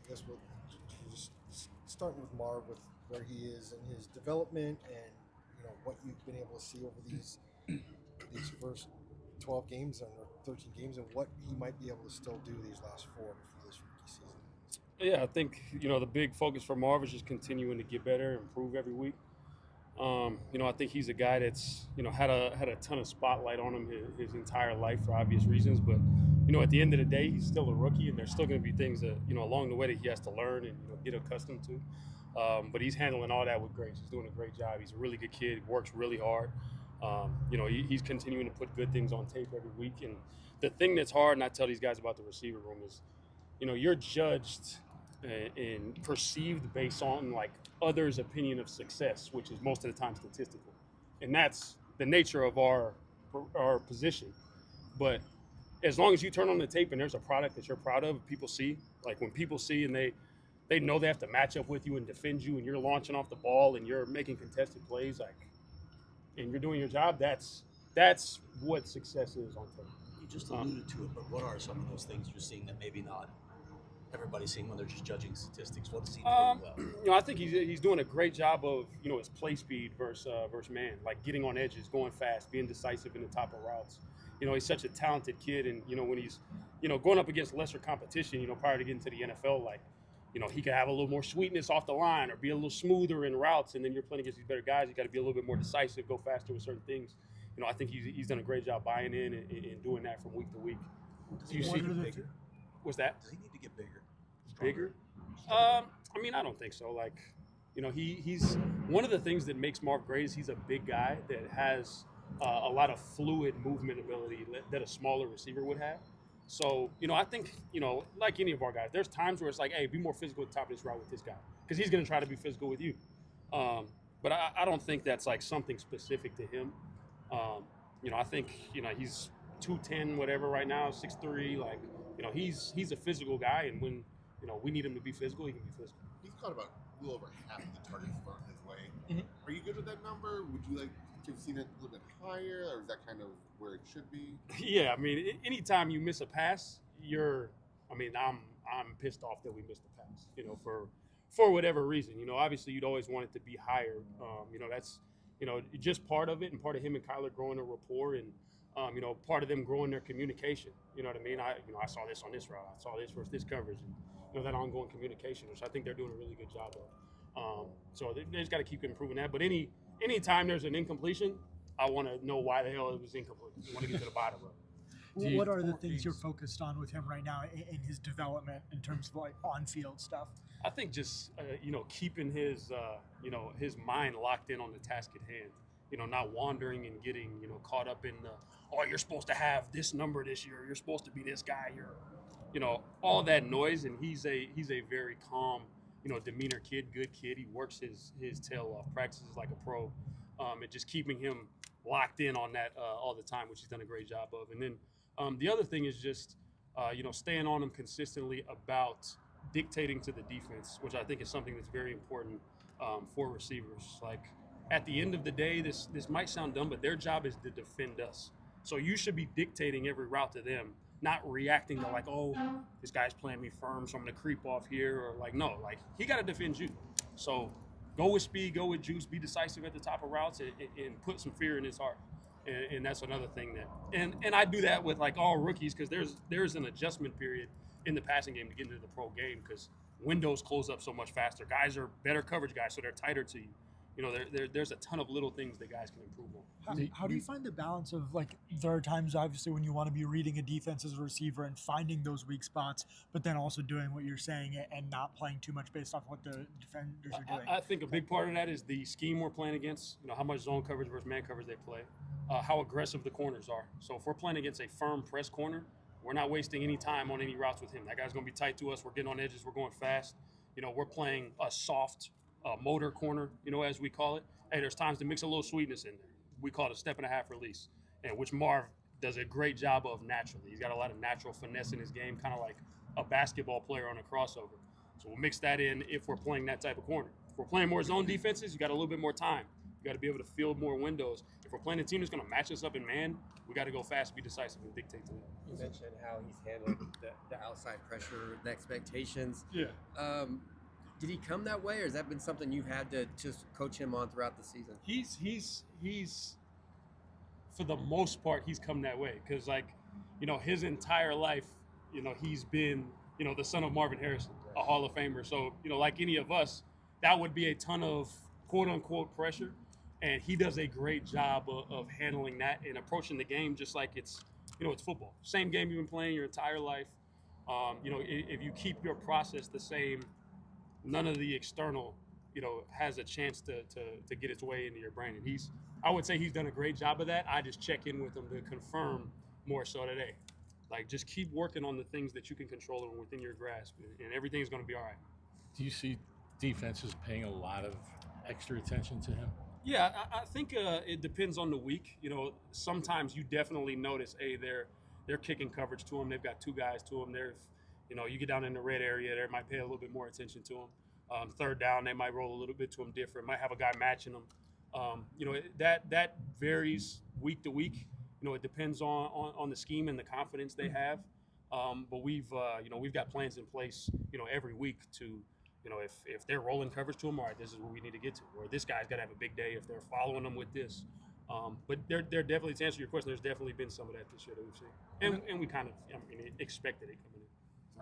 guess we'll just starting with Marv with where he is in his development and what you've been able to see over these first 12 games or 13 games and what he might be able to still do these last four before this rookie season. Yeah, I think the big focus for Marv is just continuing to get better, improve every week. I think he's a guy that's had a ton of spotlight on him his entire life for obvious reasons. But at the end of the day, he's still a rookie, and there's still going to be things that along the way that he has to learn and get accustomed to. But he's handling all that with grace. He's doing a great job. He's a really good kid. He works really hard. He's continuing to put good things on tape every week. And the thing that's hard, and I tell these guys about the receiver room, is you're judged and perceived based on like others' opinion of success, which is most of the time statistical, and that's the nature of our position. But as long as you turn on the tape and there's a product that you're proud of, people see. Like when people see and they know they have to match up with you and defend you, and you're launching off the ball and you're making contested plays, like, and you're doing your job. That's what success is on tape. You just alluded to it, but what are some of those things you're seeing that maybe not everybody's seeing when they're just judging statistics? What is he doing well? I think he's doing a great job of his play speed versus man, like getting on edges, going fast, being decisive in the top of routes. He's such a talented kid, and when he's going up against lesser competition, prior to getting to the NFL, like he could have a little more sweetness off the line or be a little smoother in routes, and then you're playing against these better guys. You got to be a little bit more decisive, go faster with certain things. I think he's done a great job buying in and doing that from week to week. Does he need to get bigger? What's that? Does he need to get bigger? Bigger? I don't think so. Like, he's one of the things that makes Marv great is he's a big guy that has a lot of fluid movement ability that a smaller receiver would have. So, I think, like any of our guys, there's times where it's like, hey, be more physical at the top of this route with this guy because he's going to try to be physical with you. But I don't think that's like something specific to him. I think, he's 210, whatever right now, 6'3", like, he's a physical guy, and when we need him to be physical, he can be physical. He's caught about a little over half of the targets thrown his way. Mm-hmm. Are you good with that number? Would you like to have seen it a little bit higher, or is that kind of where it should be? Yeah, anytime you miss a pass, I'm pissed off that we missed the pass. For whatever reason. Obviously you'd always want it to be higher. That's just part of it, and part of him and Kyler growing a rapport, and part of them growing their communication. You know what I mean? I saw this on this route. I saw this versus this coverage, and that ongoing communication, which I think they're doing a really good job of. So they just got to keep improving that. But anytime there's an incompletion, I want to know why the hell it was incomplete. I want to get to the bottom of it. What are the things you're focused on with him right now in his development in terms of like on-field stuff? I think just keeping his his mind locked in on the task at hand. Not wandering and getting caught up in you're supposed to have this number this year. You're supposed to be this guy. You're all that noise, and he's a very calm demeanor kid, good kid. He works his tail off, practices like a pro, and just keeping him locked in on that all the time, which he's done a great job of. And then the other thing is just staying on him consistently about dictating to the defense, which I think is something that's very important for receivers. Like at the end of the day, this might sound dumb, but their job is to defend us. So you should be dictating every route to them, not reacting to like, oh, this guy's playing me firm, so I'm gonna creep off here, or like, no, like he got to defend you. So go with speed, go with juice, be decisive at the top of routes, and put some fear in his heart. And that's another thing and I do that with like all rookies, because there's an adjustment period in the passing game to get into the pro game, because windows close up so much faster. Guys are better coverage guys, so they're tighter to you. There's a ton of little things that guys can improve on. How do you find the balance of, like, there are times obviously when you want to be reading a defense as a receiver and finding those weak spots, but then also doing what you're saying and not playing too much based off what the defenders are doing? I think a big part of that is the scheme we're playing against, how much zone coverage versus man coverage they play, how aggressive the corners are. So if we're playing against a firm press corner, we're not wasting any time on any routes with him. That guy's going to be tight to us. We're getting on edges. We're going fast. We're playing a soft motor corner, as we call it. Hey, there's times to mix a little sweetness in there. We call it a 1.5-step release, and which Marv does a great job of naturally. He's got a lot of natural finesse in his game, kind of like a basketball player on a crossover. So we'll mix that in if we're playing that type of corner. If we're playing more zone defenses, you got a little bit more time. You got to be able to field more windows. If we're playing a team that's going to match us up in man, we got to go fast, be decisive, and dictate to them. You mentioned how he's handled the outside pressure, the expectations. Yeah. Did he come that way, or has that been something you've had to just coach him on throughout the season? He's for the most part he's come that way because his entire life he's been the son of Marvin Harrison, a Hall of Famer. So like any of us, that would be a ton of quote unquote pressure, and he does a great job of handling that and approaching the game just like it's it's football. Same game you've been playing your entire life. If you keep your process the same, none of the external has a chance to get its way into your brain. And I would say he's done a great job of that. I just check in with him to confirm more so today. Like, just keep working on the things that you can control and within your grasp, and everything's going to be all right. Do you see defenses paying a lot of extra attention to him? Yeah, I think it depends on the week. Sometimes you definitely notice, hey, they're kicking coverage to him. They've got two guys to him. You get down in the red area, they might pay a little bit more attention to him. Third down, they might roll a little bit to him different. Might have a guy matching him. That varies week to week. It depends on the scheme and the confidence they have. But we've got plans in place, every week to, if they're rolling coverage to them, all right, this is where we need to get to. Or this guy's got to have a big day if they're following them with this. But there definitely, to answer your question, there's definitely been some of that this year that we've seen. And we kind of expected it coming in.